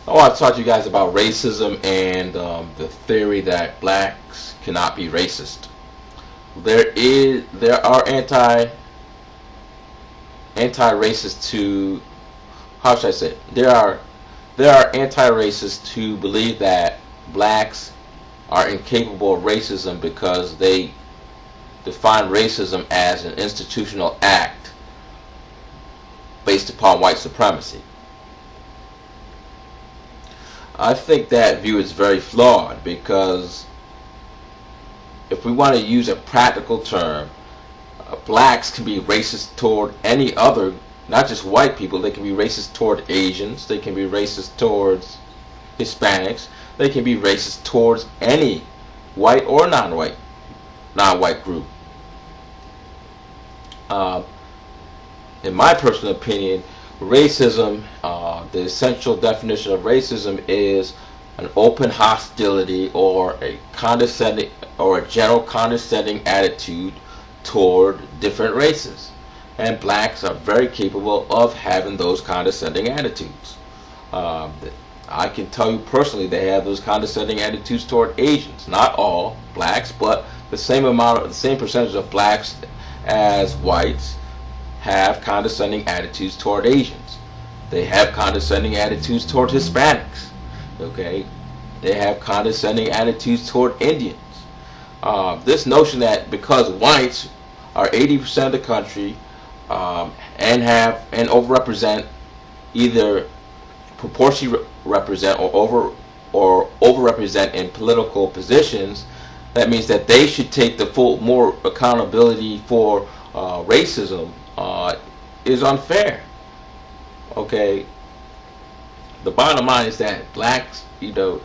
I want to talk to you guys about racism and the theory that blacks cannot be racist. There are anti-racists to how should I say it? There are anti-racists who believe that blacks are incapable of racism because they define racism as an institutional act based upon white supremacy. I think that view is very flawed because if we want to use a practical term, blacks can be racist toward any other, not just white people. They can be racist toward Asians. They can be racist towards Hispanics. They can be racist towards any white or non-white group. Uh, in my personal opinion, racism, the essential definition of racism is an open hostility or a condescending or a general condescending attitude toward different races. And blacks are very capable of having those condescending attitudes. Um, I can tell you personally they have those condescending attitudes toward Asians. Not all blacks, but the same percentage of blacks as whites have condescending attitudes toward Asians. They have condescending attitudes toward Hispanics. Okay, they have condescending attitudes toward Indians. This notion that because whites are 80% of the country and overrepresent, either proportionally represent or overrepresent in political positions, that means that they should take the full more accountability for racism is unfair. Okay, the bottom line is that blacks, the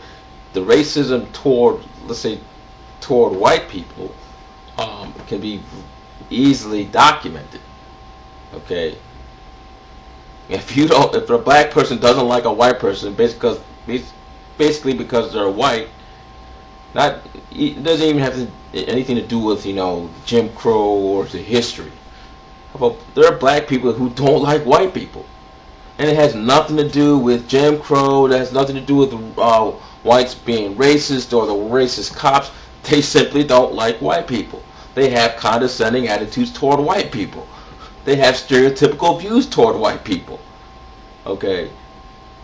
racism toward, let's say, toward white people can be easily documented. Okay, if a black person doesn't like a white person, basically because they're white, not it doesn't even have anything to do with Jim Crow or the history. But there are black people who don't like white people, and it has nothing to do with Jim Crow. It has nothing to do with whites being racist or the racist cops. They simply don't like white people. They have condescending attitudes toward white people. They have stereotypical views toward white people. Okay,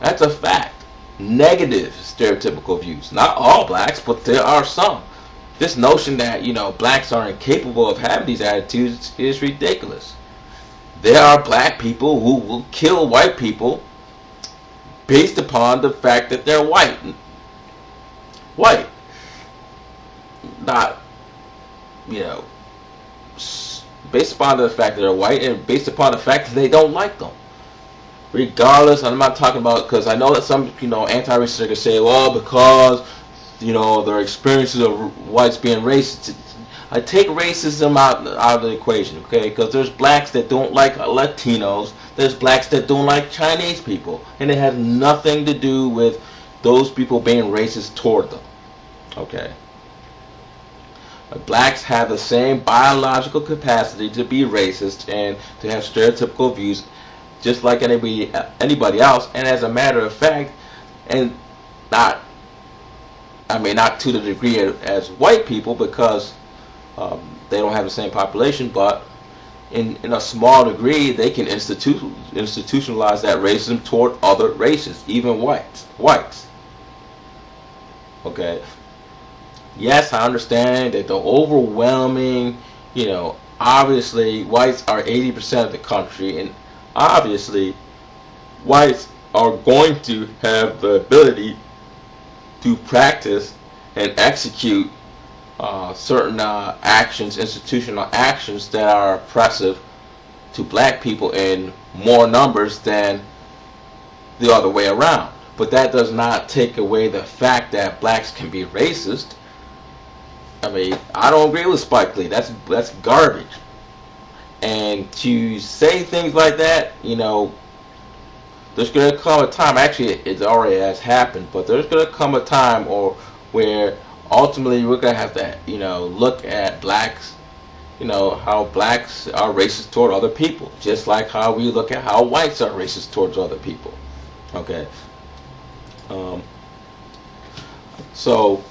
that's a fact. Negative stereotypical views. Not all blacks, but there are some. This notion that blacks are incapable of having these attitudes is ridiculous. There are black people who will kill white people based upon the fact that they're white. White. Not, based upon the fact that they're white and based upon the fact that they don't like them. Regardless, I'm not talking about, because I know that some, anti-racists are going to say, well, because, their experiences of whites being racist. I take racism out of the equation, okay? Because there's blacks that don't like Latinos. There's blacks that don't like Chinese people. And it has nothing to do with those people being racist toward them, okay? Blacks have the same biological capacity to be racist and to have stereotypical views just like anybody else. And as a matter of fact, and not to the degree as white people, because they don't have the same population, but in a small degree they can institutionalize that racism toward other races, even whites. Okay, yes, I understand that the overwhelming, obviously whites are 80% of the country, and obviously whites are going to have the ability to practice and execute certain institutional actions that are oppressive to black people in more numbers than the other way around. But that does not take away the fact that blacks can be racist. I don't agree with Spike Lee. That's garbage. And to say things like that, there's going to come a time, actually it already has happened, but there's going to come a time where ultimately we're going to have to, look at blacks, how blacks are racist toward other people, just like how we look at how whites are racist towards other people. Okay. Um, so,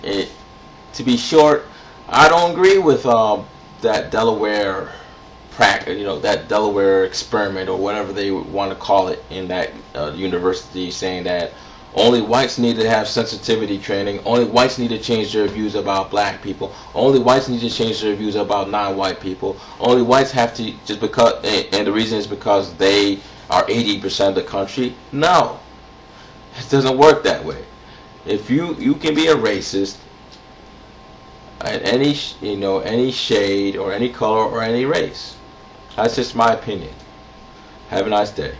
to be short, I don't agree with that Delaware that Delaware experiment or whatever they want to call it in that university, saying that only whites need to have sensitivity training, only whites need to change their views about black people, only whites need to change their views about non-white people, only whites have to just because, and the reason is because they are 80% of the country. No, it doesn't work that way. If you can be a racist at any shade or any color or any race. That's just my opinion. Have a nice day.